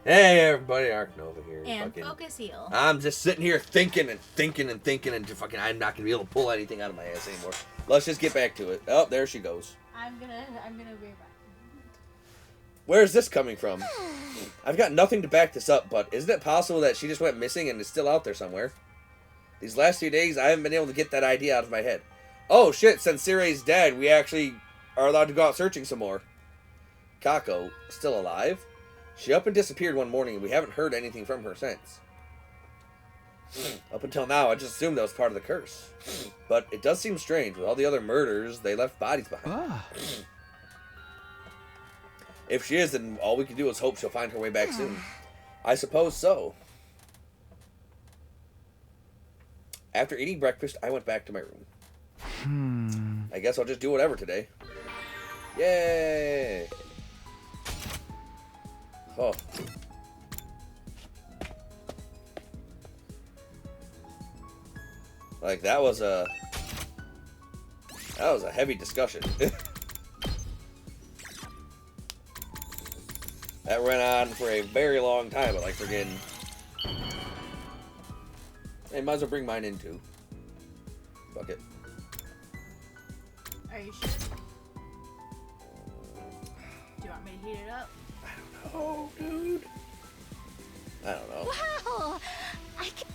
Hey everybody, Ark Nova here. And Focus Heal. I'm just sitting here thinking and I'm not gonna be able to pull anything out of my ass anymore. Let's just get back to it. Oh, there she goes. I'm gonna be back. Where's this coming from? I've got nothing to back this up, but isn't it possible that she just went missing and is still out there somewhere? These last few days, I haven't been able to get that idea out of my head. Oh shit, since Sire's dead, we actually are allowed to go out searching some more. Kako, still alive? She up and disappeared one morning, and we haven't heard anything from her since. Up until now, I just assumed that was part of the curse. But it does seem strange. With all the other murders, they left bodies behind. If she is, then all we can do is hope she'll find her way back soon. I suppose so. After eating breakfast, I went back to my room. I guess I'll just do whatever today. Yay! Oh. Like, that was a heavy discussion. That went on for a very long time, but like friggin'... Hey, might as well bring mine in too. Fuck it. Are you sure? Do you want me to heat it up? Oh, dude. I don't know. Wow! I can...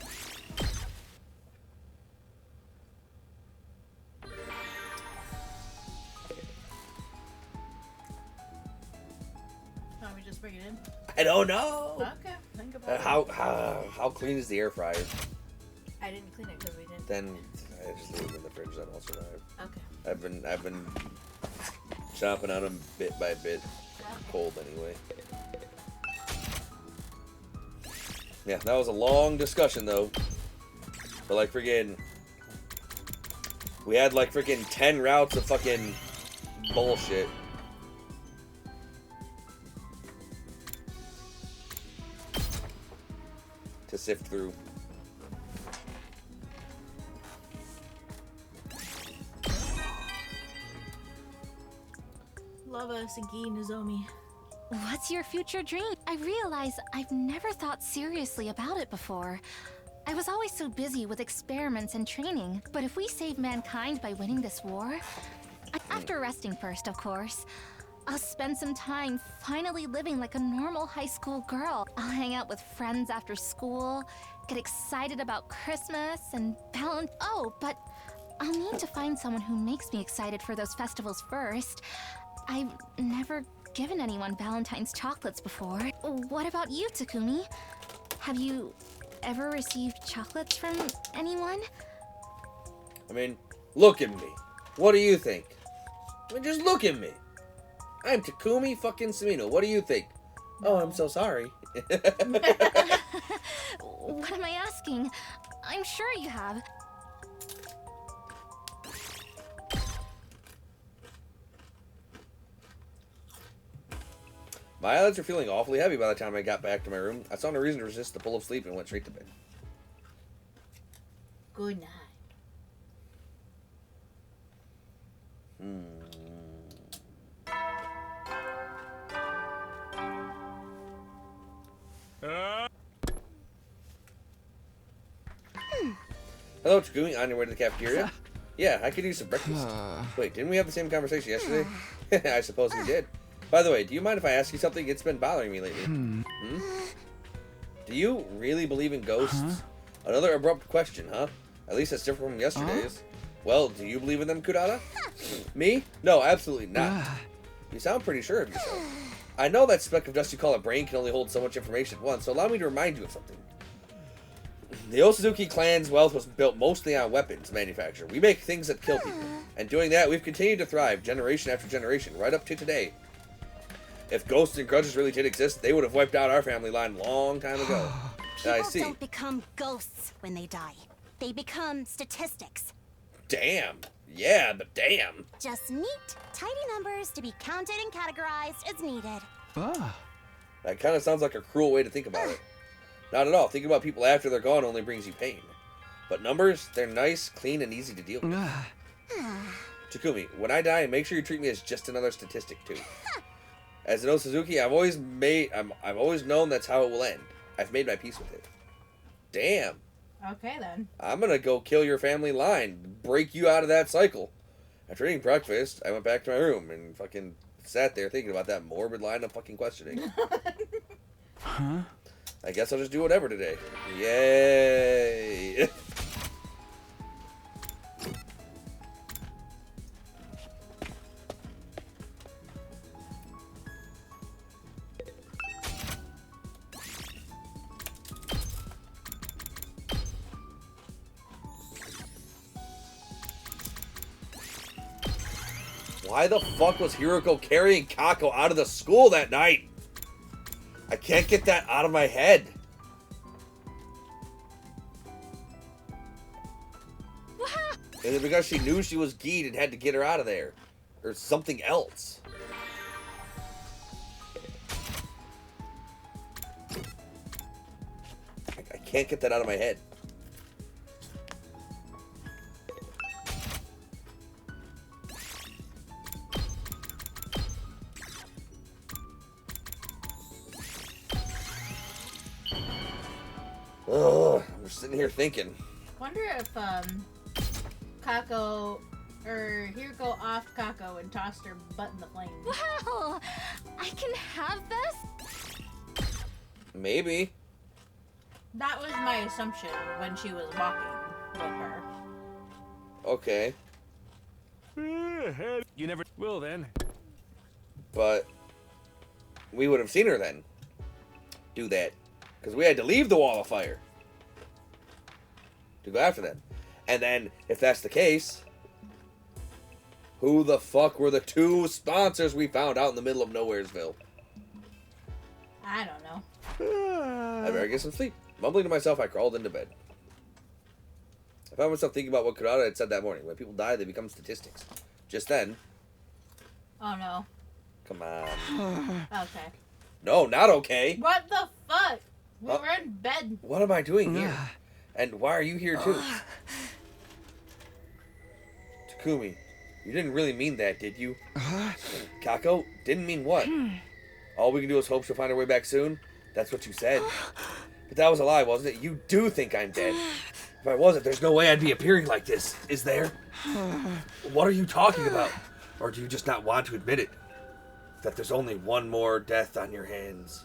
Want me to just bring it in? I don't know. Okay, think about it. How clean is the air fryer? I didn't clean it because we didn't. Then I just leave it in the fridge. Then I'll survive. Okay. I've been chomping on them bit by bit. Cold anyway. Yeah, that was a long discussion though. But like friggin', we had like friggin' 10 routes of fucking bullshit. To sift through. Love us, Inky Nozomi. What's your future dream? I realize I've never thought seriously about it before. I was always so busy with experiments and training, but if we save mankind by winning this war... After resting first, of course. I'll spend some time finally living like a normal high school girl. I'll hang out with friends after school, get excited about Christmas and Oh, but I'll need to find someone who makes me excited for those festivals first. I've never given anyone Valentine's chocolates before. What about you, Takumi? Have you ever received chocolates from anyone? I mean, look at me. What do you think? I mean, just look at me. I'm Takumi fucking Samino. What do you think? Oh, I'm so sorry. What am I asking? I'm sure you have. My eyelids were feeling awfully heavy by the time I got back to my room. I saw no reason to resist the pull of sleep and went straight to bed. Good night. Hello, Takumi. On your way to the cafeteria? Yeah, I could use some breakfast. Wait, didn't we have the same conversation yesterday? I suppose we did. By the way, do you mind if I ask you something? It's been bothering me lately. Do you really believe in ghosts? Another abrupt question, huh? At least that's different from yesterday's. Well, do you believe in them, Kurata? Me? No, absolutely not. You sound pretty sure of yourself. I know that speck of dust you call a brain can only hold so much information at once, so allow me to remind you of something. The Osuzuki clan's wealth was built mostly on weapons manufacture. We make things that kill people. And doing that, we've continued to thrive generation after generation, right up to today. If ghosts and grudges really did exist, they would have wiped out our family line long time ago. I People see. don't become ghosts when they die. They become statistics. Damn. Yeah, but damn. Just neat, tidy numbers to be counted and categorized as needed. That kind of sounds like a cruel way to think about it. Not at all. Thinking about people after they're gone only brings you pain. But numbers, they're nice, clean, and easy to deal with. Takumi, when I die, make sure you treat me as just another statistic, too. As an Osuzuki, I've always known that's how it will end. I've made my peace with it. Damn. Okay then. I'm gonna go kill your family line, break you out of that cycle. After eating breakfast, I went back to my room and fucking sat there thinking about that morbid line of fucking questioning. Huh? I guess I'll just do whatever today. Yay! Why the fuck was Hiroko carrying Kako out of the school that night? I can't get that out of my head. Is it because she knew she was Geed and had to get her out of there? Or something else? I can't get that out of my head. Ugh, I'm just sitting here thinking. Wonder if Kako or Hiroko offed Kako and tossed her butt in the flames. Wow! I can have this? Maybe. That was my assumption when she was walking with her. Okay. You never will then. But we would have seen her then do that. Because we had to leave the wall of fire to go after them. And then, if that's the case, who the fuck were the two sponsors we found out in the middle of Nowheresville? I don't know. I better get some sleep. Mumbling to myself, I crawled into bed. I found myself thinking about what Kurata had said that morning. When people die, they become statistics. Just then... Oh no. Come on. Okay. No, not okay. What the fuck? We were in bed. What am I doing here? And why are you here too? Takumi, you didn't really mean that, did you? Kako, didn't mean what? All we can do is hope she'll find her way back soon? That's what you said. But that was a lie, wasn't it? You do think I'm dead. If I wasn't, there's no way I'd be appearing like this, is there? What are you talking about? Or do you just not want to admit it? That there's only one more death on your hands.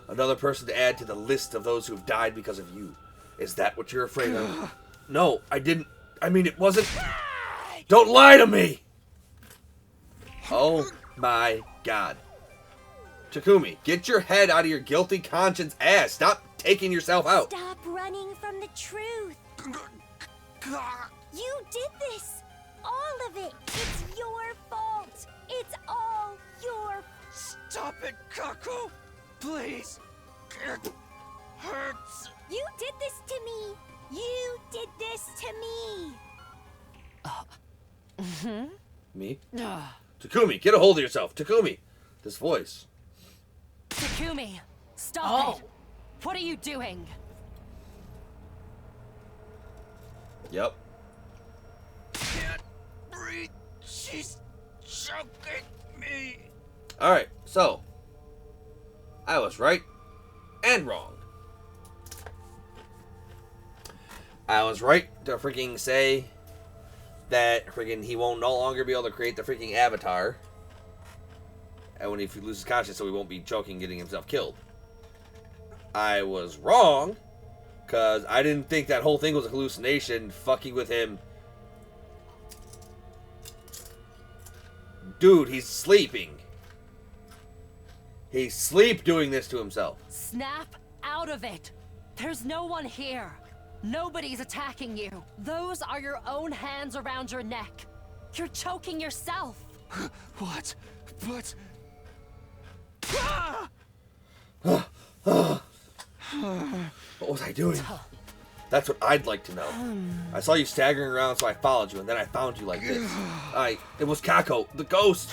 Another person to add to the list of those who've died because of you. Is that what you're afraid of? No, I didn't. I mean, it wasn't. Don't lie to me! Oh my god. Takumi, get your head out of your guilty conscience ass. Stop taking yourself out. Stop running from the truth. You did this. All of it. It's your fault. It's all your... Stop it, Kako! Please! It hurts! You did this to me. You did this to me. Me? Takumi, get a hold of yourself. Takumi. This voice. Takumi, stop Oh. it! What are you doing? Yep. Can't breathe. She's choking me. Alright, so. I was right and wrong. I was right to freaking say that freaking he won't no longer be able to create the freaking avatar. And when he loses consciousness, so he won't be choking, getting himself killed. I was wrong, because I didn't think that whole thing was a hallucination, fucking with him. Dude, he's sleeping. He's sleep doing this to himself. Snap out of it! There's no one here. Nobody's attacking you. Those are your own hands around your neck. You're choking yourself. What? But... What was I doing? That's what I'd like to know. I saw you staggering around, so I followed you, and then I found you like this. It was Kako, the ghost.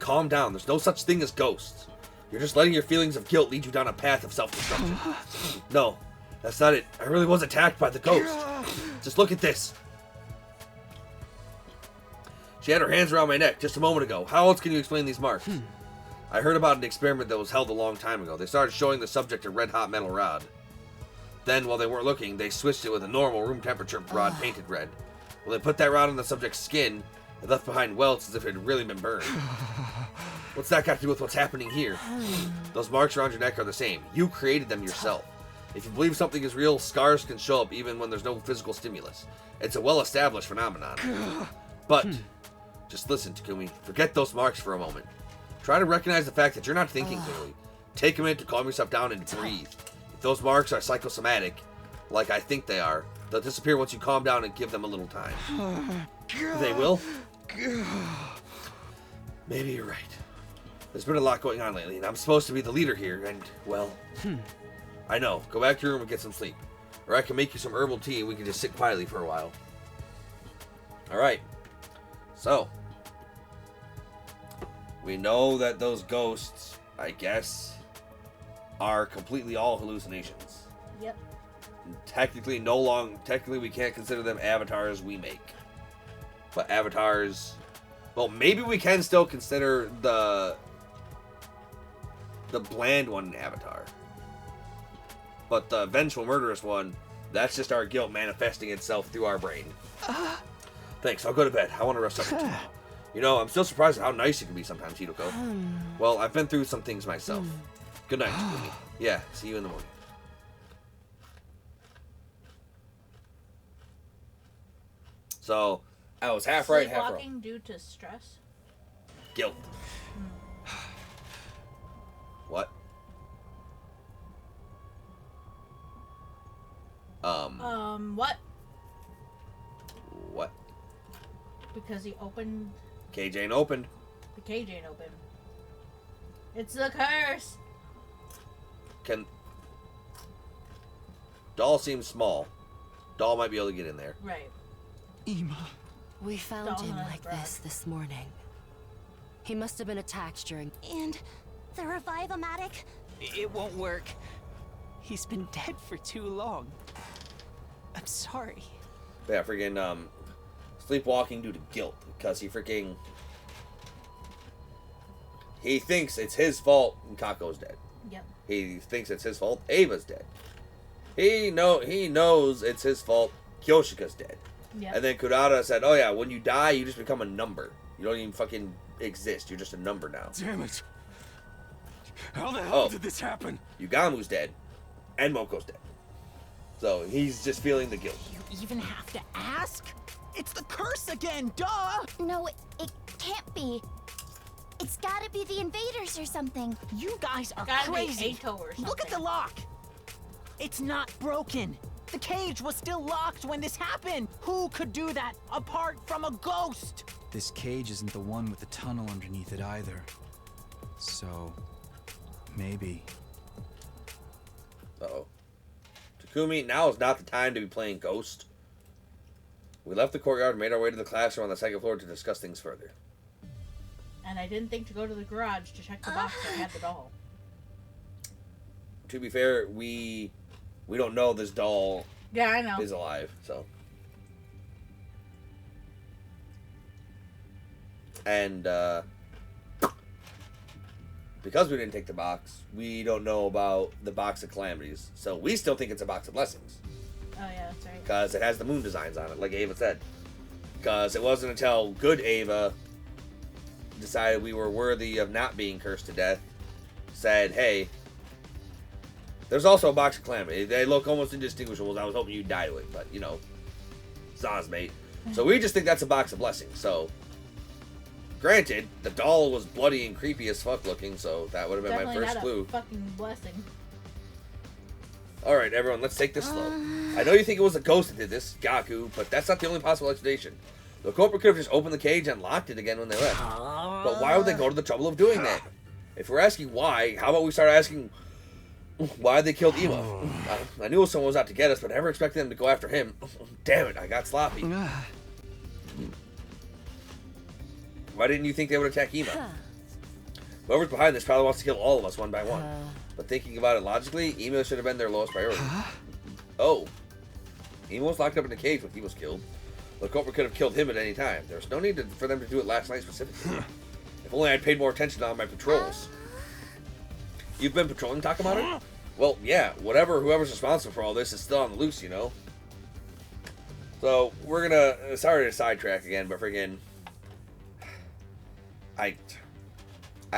Calm down. There's no such thing as ghosts. You're just letting your feelings of guilt lead you down a path of self-destruction. No, that's not it. I really was attacked by the ghost. Just look at this. She had her hands around my neck just a moment ago. How else can you explain these marks? I heard about an experiment that was held a long time ago. They started showing the subject a red-hot metal rod. Then, while they weren't looking, they switched it with a normal room-temperature rod painted red. Well, they put that rod on the subject's skin and left behind welts as if it had really been burned. What's that got to do with what's happening here? Those marks around your neck are the same. You created them yourself. If you believe something is real, scars can show up even when there's no physical stimulus. It's a well-established phenomenon. But, just listen, Takumi. Forget those marks for a moment. Try to recognize the fact that you're not thinking clearly. Take a minute to calm yourself down and breathe. If those marks are psychosomatic, like I think they are, they'll disappear once you calm down and give them a little time. They will? Maybe you're right. There's been a lot going on lately, and I'm supposed to be the leader here, and, well... I know. Go back to your room and get some sleep. Or I can make you some herbal tea and we can just sit quietly for a while. Alright. So. We know that those ghosts, I guess, are completely all hallucinations. Yep. Technically we can't consider them avatars we make. But avatars... Well, maybe we can still consider the bland one an avatar. But the vengeful murderous one, that's just our guilt manifesting itself through our brain. Thanks, I'll go to bed. I want to rest up tomorrow. You know, I'm still surprised at how nice you can be sometimes, Hidoko. Well, I've been through some things myself. Good night, Takumi. Yeah, see you in the morning. So, I was half right, half wrong. Sleepwalking due to stress? Guilt. What? What? What? Because he opened... Cage ain't opened. The cage ain't open. It's the curse! Doll seems small. Doll might be able to get in there. Right. Ima. We found him like this morning. He must have been attacked during... And the Revive-O-Matic? It won't work. He's been dead for too long. I'm sorry. Yeah, freaking, sleepwalking due to guilt. Because he thinks it's his fault and Kako's dead. Yep. He thinks it's his fault Ava's dead. He knows it's his fault Kyoshika's dead. Yep. And then Kurata said, oh yeah, when you die, you just become a number. You don't even fucking exist. You're just a number now. Damn it. How the hell did this happen? Yugamu's dead. And Moko's dead. So he's just feeling the guilt. You even have to ask? It's the curse again, duh! No, it can't be. It's gotta be the invaders or something. You guys are Gotta crazy. be Ato or something. Look at the lock. It's not broken. The cage was still locked when this happened. Who could do that apart from a ghost? This cage isn't the one with the tunnel underneath it either. So, maybe. Uh-oh. Takumi, now is not the time to be playing Ghost. We left the courtyard and made our way to the classroom on the second floor to discuss things further. And I didn't think to go to the garage to check the box that had the doll. To be fair, we don't know this doll Yeah, I know. is alive, so. And, because we didn't take the box, we don't know about the box of calamities. So we still think it's a box of blessings. Oh, yeah, that's right. Because it has the moon designs on it, like Ava said. Because it wasn't until good Ava decided we were worthy of not being cursed to death, said, hey, there's also a box of calamity. They look almost indistinguishable. I was hoping you'd die to it, but, you know, Zaz, mate. So we just think that's a box of blessings. So, granted, the doll was bloody and creepy as fuck looking, so that would have been Definitely my first not clue. a fucking blessing. Alright, everyone, let's take this slow. I know you think it was a ghost that did this, Gaku, but that's not the only possible explanation. The culprit could have just opened the cage and locked it again when they left. But why would they go to the trouble of doing that? If we're asking why, how about we start asking why they killed Ima? I knew someone was out to get us, but I never expected them to go after him. Damn it, I got sloppy. Why didn't you think they would attack Ima? Whoever's behind this probably wants to kill all of us one by one. But thinking about it logically, Ima should have been their lowest priority. Oh. Ima was locked up in a cage when he was killed. The culprit could have killed him at any time. There was no need for them to do it last night specifically. If only I'd paid more attention on my patrols. You've been patrolling Takamaru? Well, yeah, whoever's responsible for all this is still on the loose, you know? So, we're gonna, sorry to sidetrack again, but friggin', I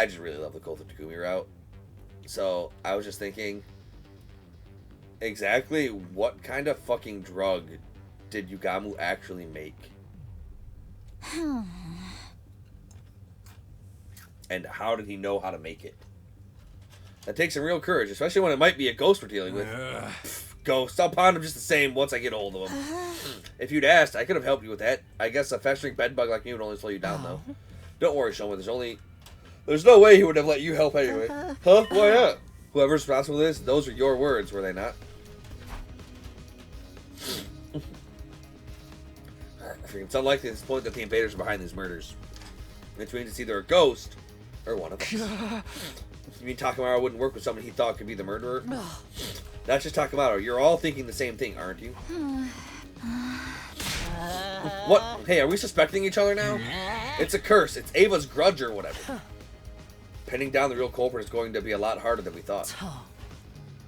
just really love the Cult of Takumi route. So, I was just thinking, exactly what kind of fucking drug did Yugamu actually make? And how did he know how to make it? That takes some real courage, especially when it might be a ghost we're dealing with. Pfft, ghost, I'll pound him just the same once I get hold of him. If you'd asked, I could have helped you with that. I guess a festering bedbug like me would only slow you down, though. Don't worry, Shoma, there's no way he would have let you help anyway. Huh? Why not? Whoever's responsible for this, those are your words, were they not? It's unlikely at this point that the invaders are behind these murders. Which means it's either a ghost or one of us. You mean Takamaru wouldn't work with someone he thought could be the murderer? That's just Takamaru. You're all thinking the same thing, aren't you? What? Hey, are we suspecting each other now? It's a curse. It's Ava's grudge or whatever. Pinning down the real culprit is going to be a lot harder than we thought.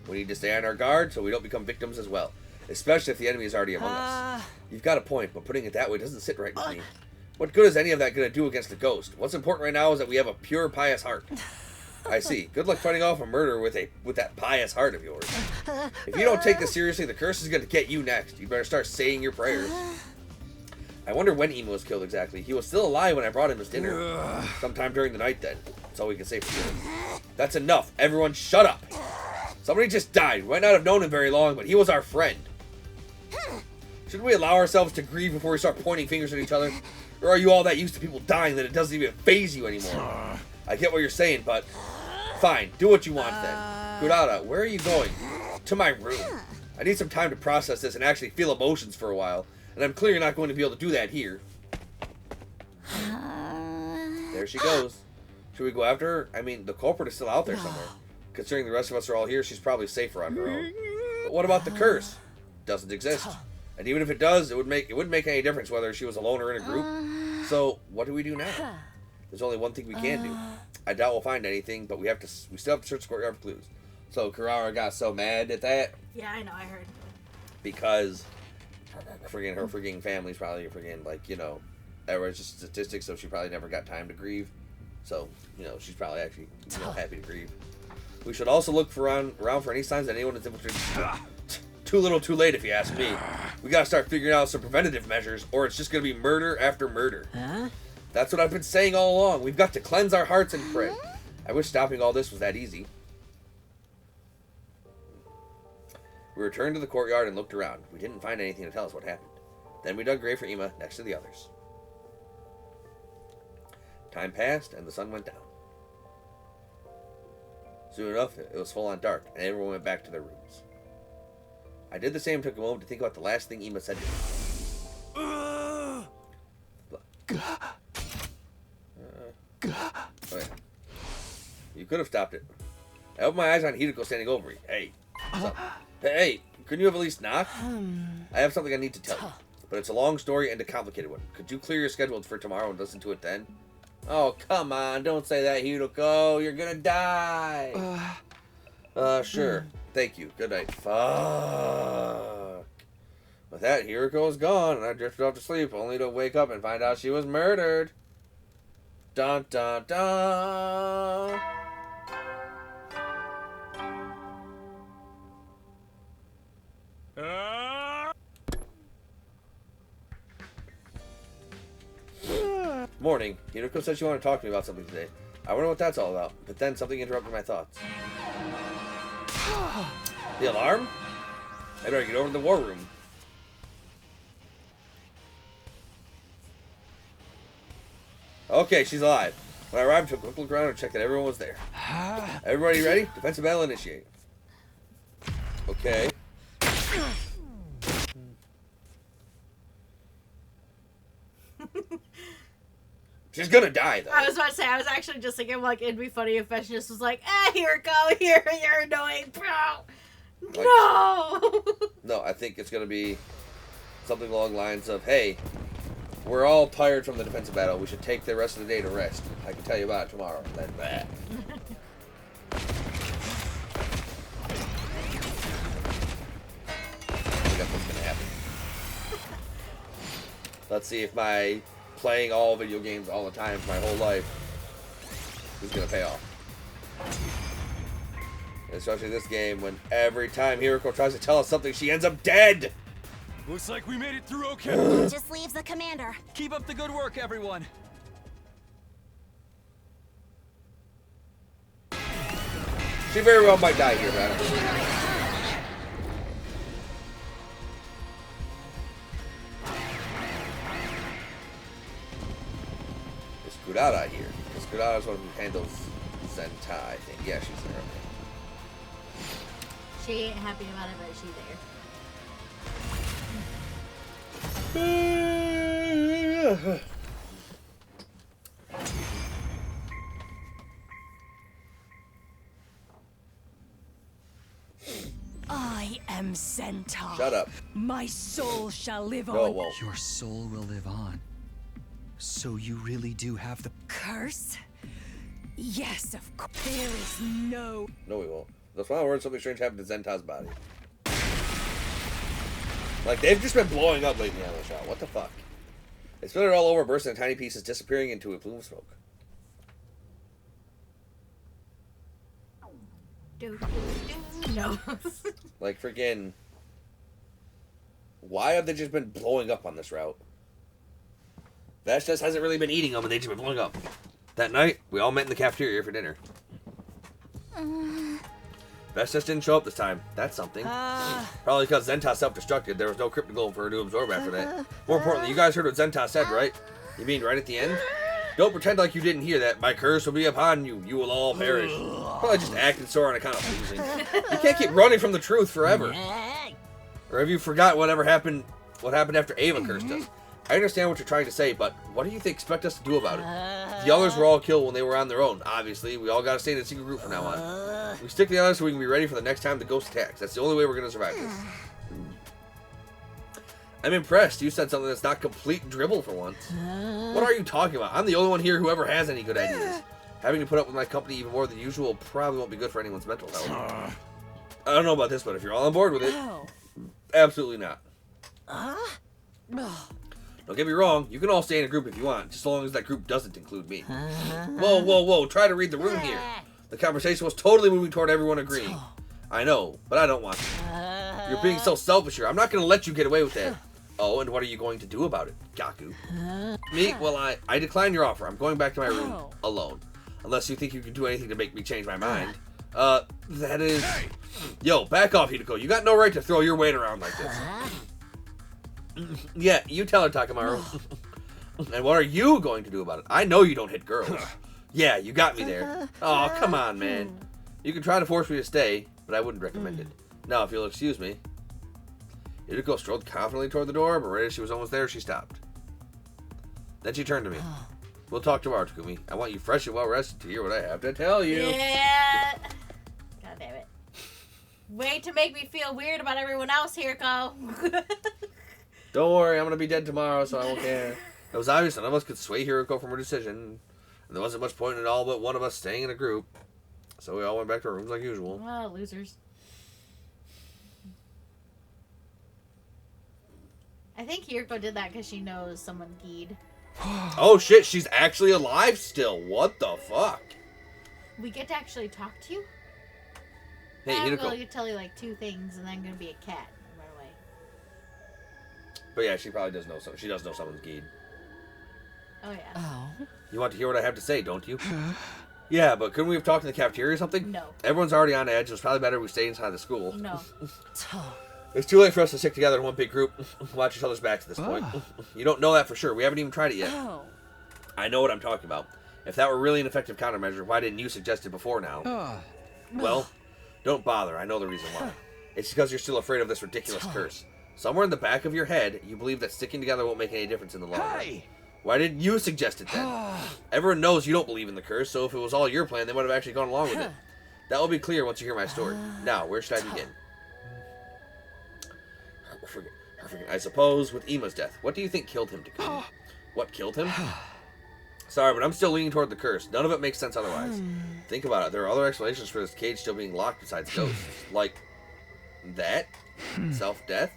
We need to stay on our guard so we don't become victims as well. Especially if the enemy is already among us. You've got a point, but putting it that way doesn't sit right with me. What good is any of that going to do against the ghost? What's important right now is that we have a pure, pious heart. I see. Good luck fighting off a murderer with that pious heart of yours. If you don't take this seriously, the curse is going to get you next. You better start saying your prayers. I wonder when Imo was killed exactly. He was still alive when I brought him his dinner. Sometime during the night then. That's all we can say for sure. That's enough. Everyone shut up. Somebody just died. We might not have known him very long, but he was our friend. Shouldn't we allow ourselves to grieve before we start pointing fingers at each other? Or are you all that used to people dying that it doesn't even faze you anymore? I get what you're saying, but fine, do what you want then. Kurara, where are you going? To my room. I need some time to process this and actually feel emotions for a while, and I'm clearly not going to be able to do that here. There she goes. Should we go after her? I mean, the culprit is still out there somewhere. Considering the rest of us are all here, she's probably safer on her own. But what about the curse? Doesn't exist. And even if it does, it wouldn't make any difference whether she was alone or in a group. So, what do we do now? There's only one thing we can do. I doubt we'll find anything, but we still have to search the courtyard for clues. So, Kurara got so mad at that. Yeah, I know, I heard. Because her freaking family's probably freaking, like, you know, everyone's just statistics, so she probably never got time to grieve. So, you know, she's probably actually, you know, happy to grieve. We should also look around for any signs that anyone is infiltrated. Too little, too late, if you ask me. We gotta start figuring out some preventative measures, or it's just gonna be murder after murder. That's what I've been saying all along. We've got to cleanse our hearts and pray. I wish stopping all this was that easy. We returned to the courtyard and looked around. We didn't find anything to tell us what happened. Then we dug a grave for Ima next to the others. Time passed, and the sun went down. Soon enough, it was full on dark, and everyone went back to their rooms. I did the same and took a moment to think about the last thing Ima said to me. Oh yeah. You could have stopped it. I opened my eyes on Hideko standing over me. Hey. What's up? Hey, couldn't you have at least knocked? I have something I need to tell you. But it's a long story and a complicated one. Could you clear your schedule for tomorrow and listen to it then? Oh, come on. Don't say that, Hideko. You're gonna die. Sure. Thank you. Good night. Fuck. With that, Hideko was gone, and I drifted off to sleep, only to wake up and find out she was murdered. Dun dun dun. Morning. Hideko said she wanted to talk to me about something today. I wonder what that's all about, but then something interrupted my thoughts. The alarm? I better get over to the war room. Okay, she's alive. When I arrived, I took a quick look around and checked that everyone was there. Everybody ready? Defensive battle initiate. Okay. She's gonna die, though. I was about to say, I was actually just thinking, like, it'd be funny if Fetch just was like, here, go, here, you're annoying, bro. Like, no! No, I think it's gonna be something along the lines of, hey, we're all tired from the defensive battle. We should take the rest of the day to rest. I can tell you about it tomorrow. Then, Let's see if my playing all video games all the time for my whole life is gonna pay off. Especially this game, when every time Hiriko tries to tell us something, she ends up dead! Looks like we made it through okay. Just leaves the commander. Keep up the good work, everyone. She very well might die here, man. Is Kurara here? Because Kurara is one who handles Zentai, I think. Yeah, she's there. She ain't happy about it, but she's there. I am Zenta. Shut up. My soul shall live No, on. well, Your soul will live on. So you really do have the... Curse? Yes, of course. There is no... no, we won't. The final word, something strange happened to Zenta's body. Like, they've just been blowing up lately on the show. What the fuck? They split it all over, bursting in tiny pieces, disappearing into a plume of smoke. No. Like, freaking... Why have they just been blowing up on this route? Vasquez hasn't really been eating them, and they've just been blowing up. That night, we all met in the cafeteria for dinner. Vasquez didn't show up this time. That's something. Probably because Zenta self-destructed. There was no cryptogolem for her to absorb after that. More importantly, you guys heard what Zenta said, right? You mean right at the end? Don't pretend like you didn't hear that. My curse will be upon you. You will all perish. Probably just acted so on account of pleasing. You can't keep running from the truth forever. Or have you forgot what happened after Ava cursed us? I understand what you're trying to say, but what do you expect us to do about it? The others were all killed when they were on their own. Obviously, we all gotta stay in a secret group from now on. We stick together so we can be ready for the next time the ghost attacks. That's the only way we're gonna survive this. I'm impressed. You said something that's not complete dribble for once. What are you talking about? I'm the only one here who ever has any good ideas. Having to put up with my company even more than usual probably won't be good for anyone's mental health. I don't know about this, but if you're all on board with it, absolutely not. Don't get me wrong, you can all stay in a group if you want, just as long as that group doesn't include me. Whoa, whoa, whoa, try to read the room here. The conversation was totally moving toward everyone agreeing. I know, but I don't want to. You're being so selfish here. I'm not going to let you get away with that. Oh, and what are you going to do about it, Gaku? Me? Well, I decline your offer. I'm going back to my room alone. Unless you think you can do anything to make me change my mind. That is... Yo, back off, Hideko. You got no right to throw your weight around like this. Yeah, you tell her, Takamaru. And what are you going to do about it? I know you don't hit girls. Yeah, you got me there. Oh, come on, man. You can try to force me to stay, but I wouldn't recommend it. Now, if you'll excuse me. Hideko strode confidently toward the door, but right as she was almost there, she stopped. Then she turned to me. We'll talk tomorrow, Takumi. I want you fresh and well rested to hear what I have to tell you. Yeah. God damn it. Way to make me feel weird about everyone else here, Cole. Don't worry, I'm going to be dead tomorrow, so I won't care. It was obvious none of us could sway Hiriko from her decision, and there wasn't much point in all but one of us staying in a group. So we all went back to our rooms like usual. Well, losers. I think Hiriko did that because she knows someone keyed. Oh shit, she's actually alive still. What the fuck? We get to actually talk to you? Hey, I'm Hideko. going to tell you like 2 things and then going to be a cat and run away. But yeah, she probably does know something. She does know someone's keyed. Oh, yeah. Oh. You want to hear what I have to say, don't you? Yeah, but couldn't we have talked in the cafeteria or something? No. Everyone's already on edge. It was probably better if we stayed inside the school. No. It's too late for us to stick together in one big group. Watch each other's backs at this point. You don't know that for sure. We haven't even tried it yet. Oh. I know what I'm talking about. If that were really an effective countermeasure, why didn't you suggest it before now? Well, don't bother. I know the reason why. It's because you're still afraid of this ridiculous curse. Somewhere in the back of your head, you believe that sticking together won't make any difference in the long run. Why didn't you suggest it then? Everyone knows you don't believe in the curse, so if it was all your plan, they would have actually gone along with it. That will be clear once you hear my story. Now, where should I begin? I suppose with Ima's death. What do you think killed him, Takumi? What killed him? Sorry, but I'm still leaning toward the curse. None of it makes sense otherwise. Think about it. There are other explanations for this cage still being locked besides ghosts. Like that? Self-death?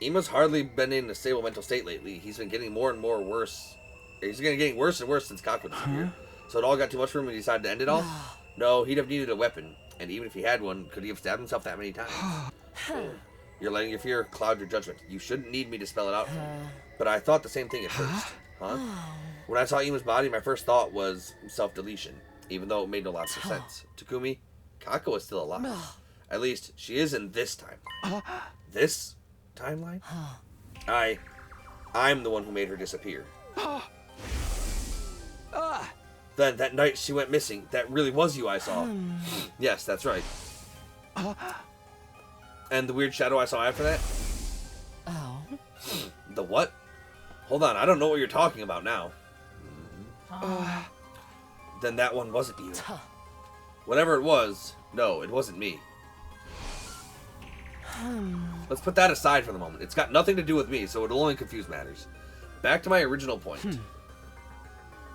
Ima's hardly been in a stable mental state lately. He's been getting more and more worse. He's been getting worse and worse since Kako disappeared. So it all got too much for him and he decided to end it all? No, he'd have needed a weapon. And even if he had one, could he have stabbed himself that many times? You're letting your fear cloud your judgment. You shouldn't need me to spell it out for you. But I thought the same thing at first. Huh? When I saw Ima's body, my first thought was self-deletion, even though it made no lots of sense. Takumi, Kako is still alive. At least, she is in this timeline. This timeline? I'm the one who made her disappear. Then, that night she went missing, that really was you I saw. Yes, that's right. And the weird shadow I saw after that? Oh. The what? Hold on, I don't know what you're talking about now. Then that one wasn't you. Whatever it was, no, it wasn't me. Let's put that aside for the moment. It's got nothing to do with me, so it'll only confuse matters. Back to my original point.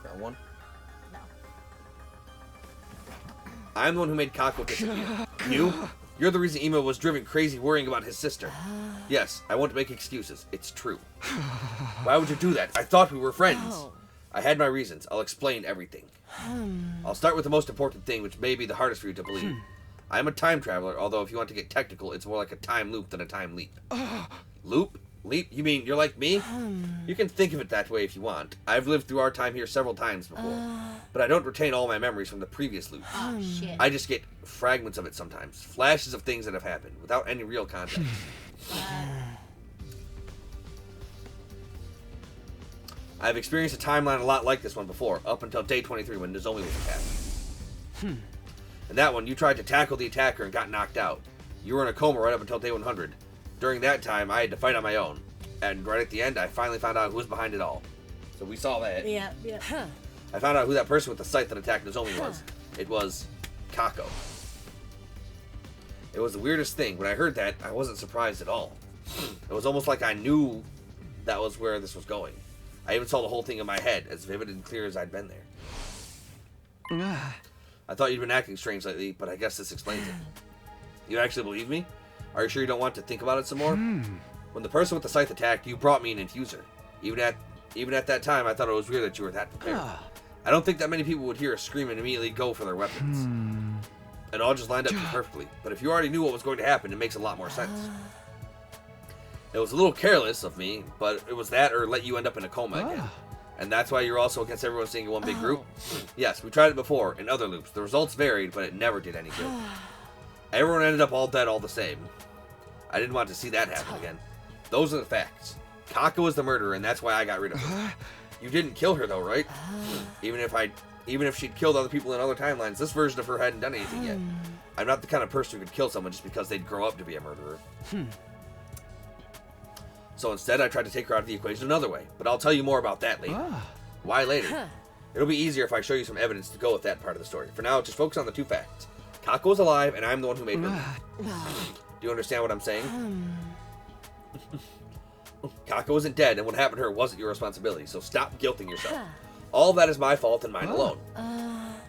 Got one? No. I'm the one who made Kako disappear. You? You're the reason Ima was driven crazy worrying about his sister. Yes, I won't make excuses. It's true. Why would you do that? I thought we were friends. I had my reasons. I'll explain everything. I'll start with the most important thing, which may be the hardest for you to believe. I'm a time traveler, although if you want to get technical, it's more like a time loop than a time leap. Loop? Leap? You mean you're like me? You can think of it that way if you want. I've lived through our time here several times before, but I don't retain all my memories from the previous loops. Oh, shit. I just get fragments of it sometimes, flashes of things that have happened, without any real context. I've experienced a timeline a lot like this one before, up until day 23 when Nozomi was attacked. And that one, you tried to tackle the attacker and got knocked out. You were in a coma right up until day 100. During that time, I had to fight on my own. And right at the end, I finally found out who was behind it all. So we saw that. Yeah. I found out who that person with the scythe that attacked Nozomi was. It was Kako. It was the weirdest thing. When I heard that, I wasn't surprised at all. It was almost like I knew that was where this was going. I even saw the whole thing in my head, as vivid and clear as I'd been there. I thought you'd been acting strange lately, but I guess this explains it. You actually believe me? Are you sure you don't want to think about it some more? When the person with the scythe attacked, you brought me an infuser. Even at that time, I thought it was weird that you were that prepared. I don't think that many people would hear a scream and immediately go for their weapons. It all just lined up perfectly. But if you already knew what was going to happen, it makes a lot more sense. It was a little careless of me, but it was that or let you end up in a coma again. And that's why you're also against everyone seeing in one big group? Yes, we tried it before, in other loops. The results varied, but it never did any good. Everyone ended up all dead all the same. I didn't want to see that happen again. Those are the facts. Kako is the murderer, and that's why I got rid of her. You didn't kill her, though, right? Even if she'd killed other people in other timelines, this version of her hadn't done anything yet. I'm not the kind of person who could kill someone just because they'd grow up to be a murderer. So instead, I tried to take her out of the equation another way. But I'll tell you more about that later. Why later? It'll be easier if I show you some evidence to go with that part of the story. For now, just focus on the two facts. Kako is alive, and I'm the one who made her leave. Do you understand what I'm saying? Kako isn't dead, and what happened to her wasn't your responsibility, so stop guilting yourself. All of that is my fault and mine alone.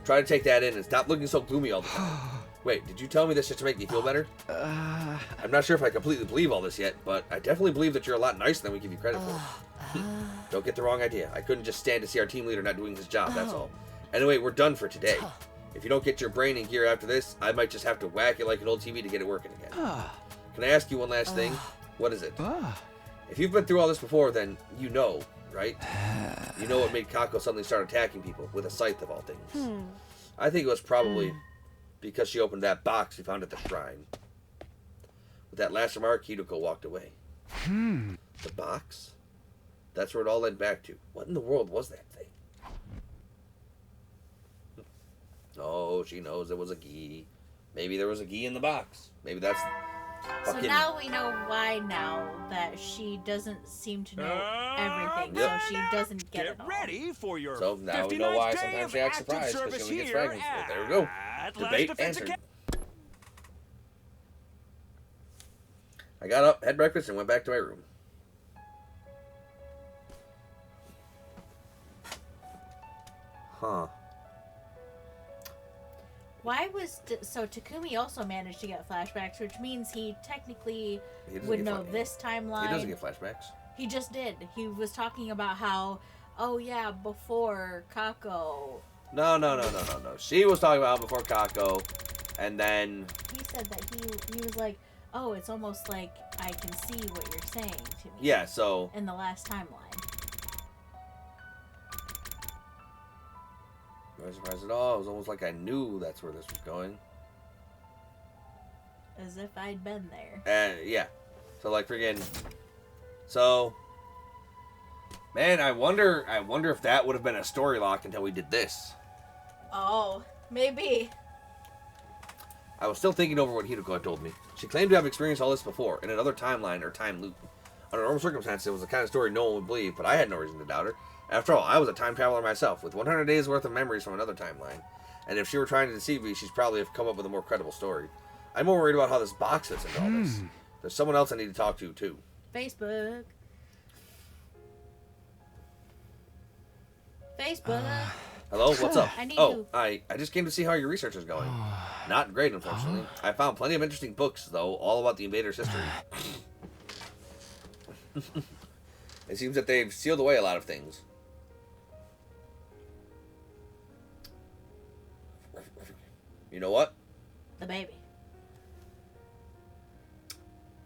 Try to take that in and stop looking so gloomy all the time. Wait, did you tell me this just to make me feel better? I'm not sure if I completely believe all this yet, but I definitely believe that you're a lot nicer than we give you credit for. Don't get the wrong idea. I couldn't just stand to see our team leader not doing his job, that's all. Anyway, we're done for today. If you don't get your brain in gear after this, I might just have to whack it like an old TV to get it working again. Can I ask you one last thing? What is it? If you've been through all this before, then you know, right? You know what made Kako suddenly start attacking people, with a scythe of all things. I think it was probably because she opened that box we found at the shrine. With that last remark, Hideko walked away. The box? That's where it all led back to. What in the world was that thing? Oh, she knows there was a gi. Maybe there was a gi in the box. Maybe that's So now we know why now that she doesn't seem to know everything. Yep. So she doesn't get it all. Ready for your So now we know why sometimes she acts surprised because she only gets fragments. Well, there we go. Debate answered. I got up, had breakfast, and went back to my room. Why was so Takumi also managed to get flashbacks, which means he technically He doesn't would get know flash- this timeline. He doesn't get flashbacks. He just did. He was talking about how, oh yeah, before Kako. No. She was talking about before Kako, and then He said that he was like, oh, it's almost like I can see what you're saying to me. yeah. So In the last timeline. No surprise at all. It was almost like I knew that's where this was going. As if I'd been there. And yeah, so like friggin', so man, I wonder if that would have been a story lock until we did this. Oh, maybe. I was still thinking over what Hideko had told me. She claimed to have experienced all this before in another timeline or time loop. Under normal circumstances, it was the kind of story no one would believe, but I had no reason to doubt her. After all, I was a time traveler myself, with 100 days worth of memories from another timeline. And if she were trying to deceive me, she'd probably have come up with a more credible story. I'm more worried about how this box fits into all this. There's someone else I need to talk to, too. Facebook. Facebook. Hello, what's up? I need Oh, you. I just came to see how your research is going. Not great, unfortunately. I found plenty of interesting books, though, all about the invaders' history. It seems that they've sealed away a lot of things. You know what? The baby.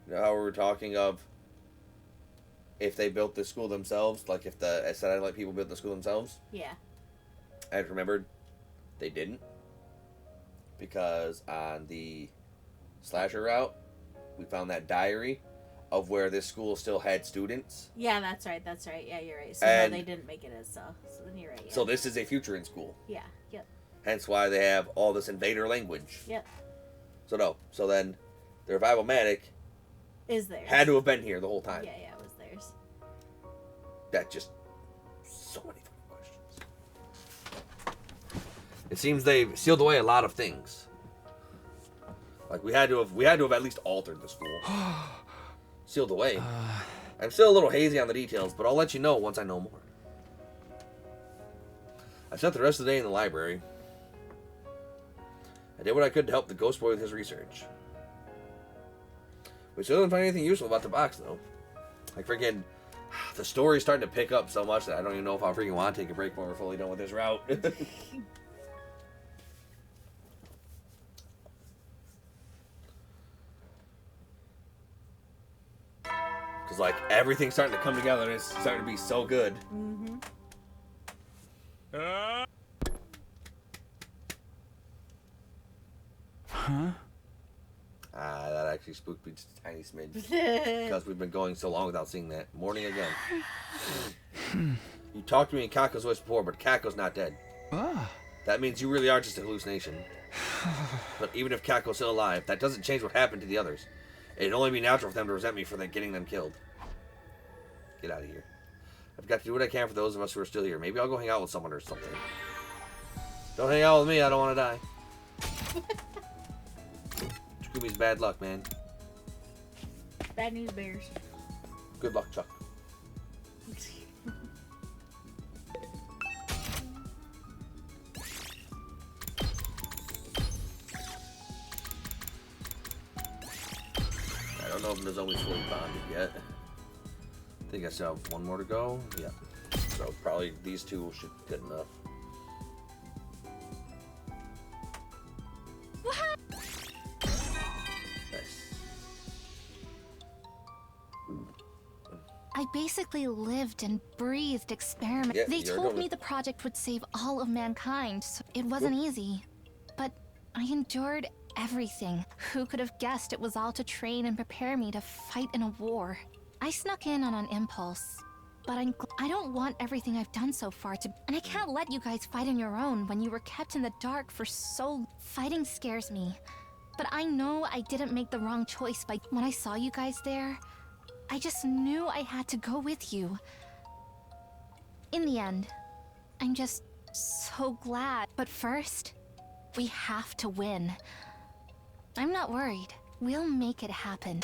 You know how we were talking of if they built the school themselves, like if the satellite people built the school themselves? Yeah. I remembered they didn't. Because on the slasher route, we found that diary of where this school still had students. Yeah, that's right. Yeah, you're right. So And- no, they didn't make it as so then you're right. Yeah. So this is a future in school. Yeah. Yep. Hence why they have all this invader language. Yep. So no. So then the revival manic Is there? had to have been here the whole time. Yeah, it was theirs. That just so many fucking questions. It seems they've sealed away a lot of things. Like we had to have at least altered the school. Sealed away. I'm still a little hazy on the details, but I'll let you know once I know more. I spent the rest of the day in the library. I did what I could to help the ghost boy with his research. We still didn't find anything useful about the box, though. Like freaking, the story's starting to pick up so much that I don't even know if I freaking want to take a break when we're fully done with this route. Because, like, everything's starting to come together and it's starting to be so good. Mm-hmm. Huh? That actually spooked me just a tiny smidge. Because we've been going so long without seeing that. Morning again. You talked to me in Kako's voice before, but Kako's not dead. Ah. That means you really are just a hallucination. But even if Kako's still alive, that doesn't change what happened to the others. It'd only be natural for them to resent me for getting them killed. Get out of here. I've got to do what I can for those of us who are still here. Maybe I'll go hang out with someone or something. Don't hang out with me, I don't want to die. Takumi's bad luck, man. Bad news bears. Good luck, Chuck. I don't know if Nozomi's fully bonded yet. I think I still have one more to go. Yeah. So probably these two should be good enough. Nice. I basically lived and breathed experiment. Yeah, They you're told going- me the project would save all of mankind, so it wasn't easy. But I endured everything. Who could have guessed it was all to train and prepare me to fight in a war? I snuck in on an impulse, but I don't want everything I've done so far to... And I can't let you guys fight on your own when you were kept in the dark for so... Fighting scares me. But I know I didn't make the wrong choice by... When I saw you guys there, I just knew I had to go with you. In the end, I'm just so glad. But first, we have to win. I'm not worried. We'll make it happen.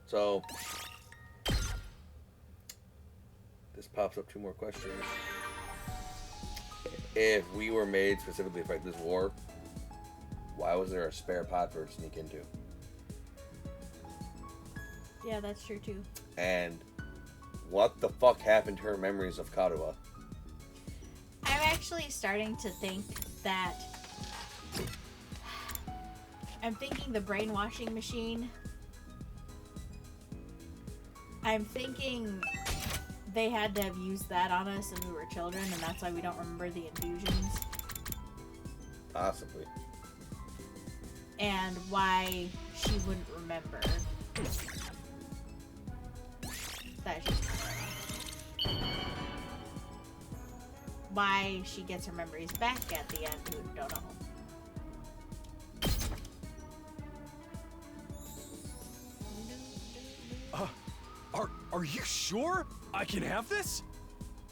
So this pops up two more questions. if we were made specifically to fight this war, why was there a spare pod for her to sneak into? Yeah, that's true too. And what the fuck happened to her memories of Karuha? I'm actually starting to think that I'm thinking the brainwashing machine. I'm thinking they had to have used that on us when we were children, and that's why we don't remember the infusions. Possibly. And why she wouldn't remember. That's just why she gets her memories back at the end, who don't know. Are you sure I can have this?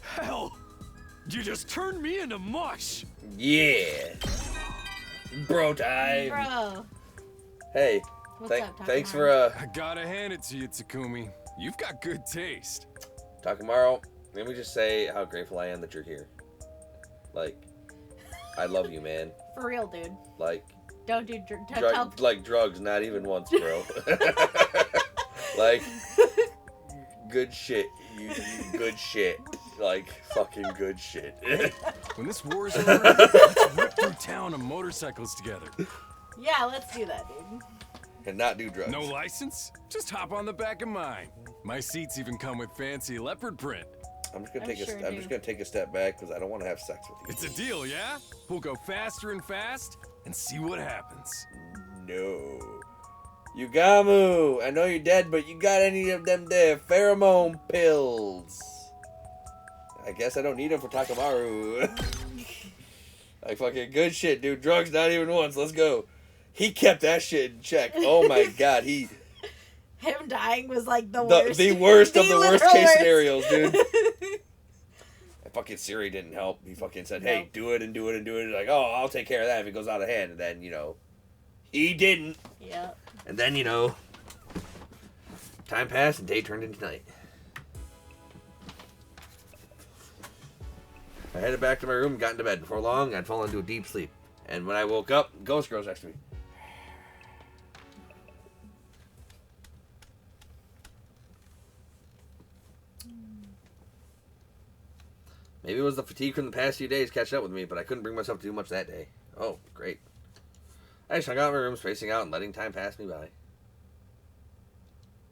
Hell, you just turned me into mush. Yeah. Bro time. Bro. Hey. What's up, thanks Takamaru? for I gotta hand it to you, Takumi. You've got good taste. Takamaru, let me just say how grateful I am that you're here. Like, I love you, man. For real, dude. Like, Don't do help. like drugs, not even once, bro. Like, good shit. You good shit. Like, fucking good shit. When this war is over, let's rip through town on motorcycles together. Yeah, let's do that, dude. And not do drugs. No license? Just hop on the back of mine. My seats even come with fancy leopard print. I'm just gonna I'm just gonna take a step back because I don't want to have sex with you. It's a deal, yeah? We'll go faster and fast and see what happens. No. Yugamu, I know you're dead, but you got any of them there pheromone pills? I guess I don't need them for Takamaru. Like, fucking good shit, dude. Drugs not even once. Let's go. He kept that shit in check. Oh my god, Him dying was like the worst. The worst of the worst case worst. scenarios, dude. And fucking Siri didn't help. He fucking said, hey, do it and do it and do it. Like, oh, I'll take care of that if it goes out of hand. And then, he didn't. Yeah. And then, time passed and day turned into night. I headed back to my room and got into bed. Before long, I'd fallen into a deep sleep. And when I woke up, Ghost Girl's next to me. Maybe it was the fatigue from the past few days catching up with me, but I couldn't bring myself to do much that day. Oh, great. I just hung out in my room, spacing out and letting time pass me by.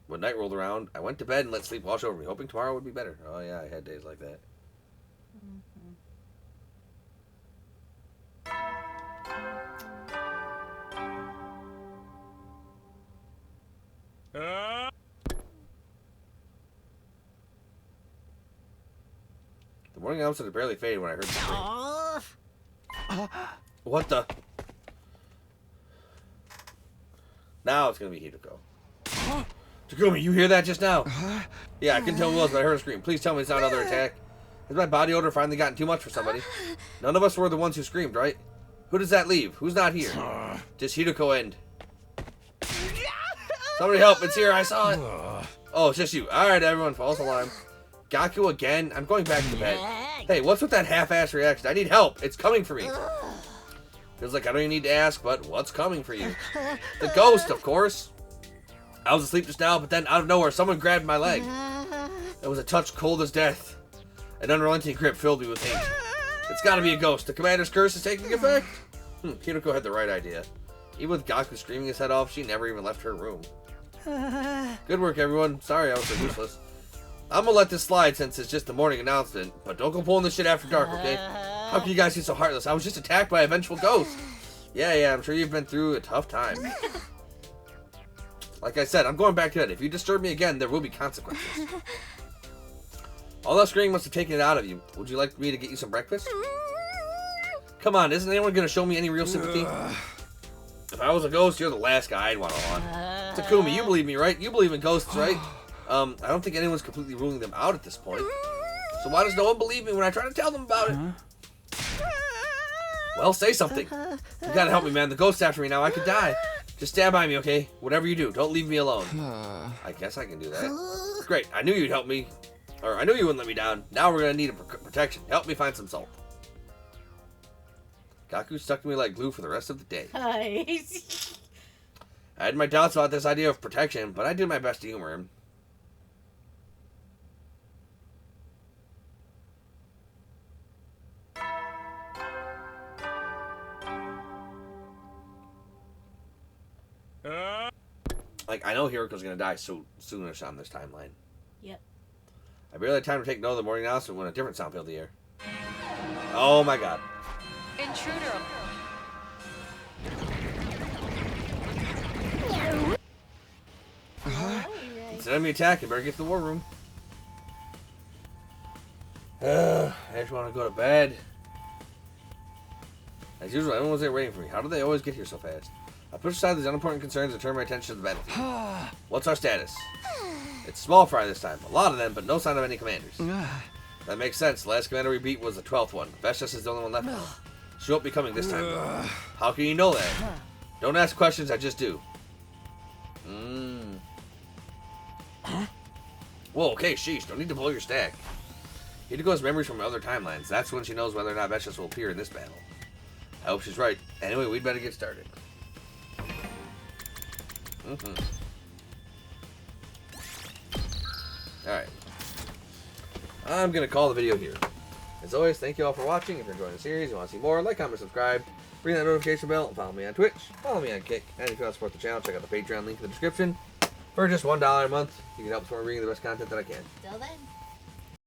When night rolled around, I went to bed and let sleep wash over me, hoping tomorrow would be better. Oh yeah, I had days like that. The morning episode had barely faded when I heard the scream. What the? Now it's gonna be Hideko. Takumi, you hear that just now? Yeah, I couldn't tell who it was, but I heard a scream. Please tell me it's not another attack. Has my body odor finally gotten too much for somebody? None of us were the ones who screamed, right? Who does that leave? Who's not here? Just Hideko and... Somebody help, it's here, I saw it. Oh, it's just you. Alright, everyone, false alarm. Gaku again? I'm going back to bed. Hey, what's with that half-ass reaction? I need help. It's coming for me. Feels like I don't even need to ask, but what's coming for you? The ghost, of course. I was asleep just now, but then out of nowhere, someone grabbed my leg. It was a touch cold as death. An unrelenting grip filled me with hate. It's gotta be a ghost. The commander's curse is taking effect. Hideko had the right idea. Even with Gaku screaming his head off, she never even left her room. Good work, everyone. Sorry I was so useless. I'm gonna let this slide since it's just the morning announcement, but don't go pulling this shit after dark, okay? How can you guys get so heartless? I was just attacked by a vengeful ghost. Yeah, I'm sure you've been through a tough time. Like I said, I'm going back to bed. If you disturb me again, there will be consequences. All that screaming must have taken it out of you. Would you like me to get you some breakfast? Come on, isn't anyone gonna show me any real sympathy? If I was a ghost, you're the last guy I'd want to on. Takumi, you believe me, right? You believe in ghosts, right? I don't think anyone's completely ruling them out at this point. So why does no one believe me when I try to tell them about it? Well, say something. You gotta help me, man. The ghost's after me now. I could die. Just stand by me, okay? Whatever you do, don't leave me alone. I guess I can do that. Great. I knew you'd help me. Or I knew you wouldn't let me down. Now we're gonna need a protection. Help me find some salt. Kaku stuck to me like glue for the rest of the day. Nice. I had my doubts about this idea of protection, but I did my best to humor him. Like, I know Hiriko's gonna die so soonish on this timeline. Yep. I barely had time to take note of the morning announcement when a different sound filled the air. Oh my god. Intruder. It's an enemy attack. You better get to the war room. I just want to go to bed. As usual, everyone's there waiting for me. How do they always get here so fast? I push aside these unimportant concerns and turn my attention to the battlefield. What's our status? It's small fry this time. A lot of them, but no sign of any commanders. That makes sense. The last commander we beat was the 12th one. Vestius is the only one left now. She won't be coming this time, though. How can you know that? Don't ask questions, I just do. Whoa, okay, sheesh. Don't need to blow your stack. Hideko has memories from other timelines. That's when she knows whether or not Vestius will appear in this battle. I hope she's right. Anyway, we'd better get started. Alright. I'm going to call the video here. As always, thank you all for watching. If you're enjoying the series, you want to see more, like, comment, subscribe, ring that notification bell, and follow me on Twitch, follow me on Kick, and if you want to support the channel, check out the Patreon link in the description. For just $1 a month, you can help support me bringing the best content that I can. Till then.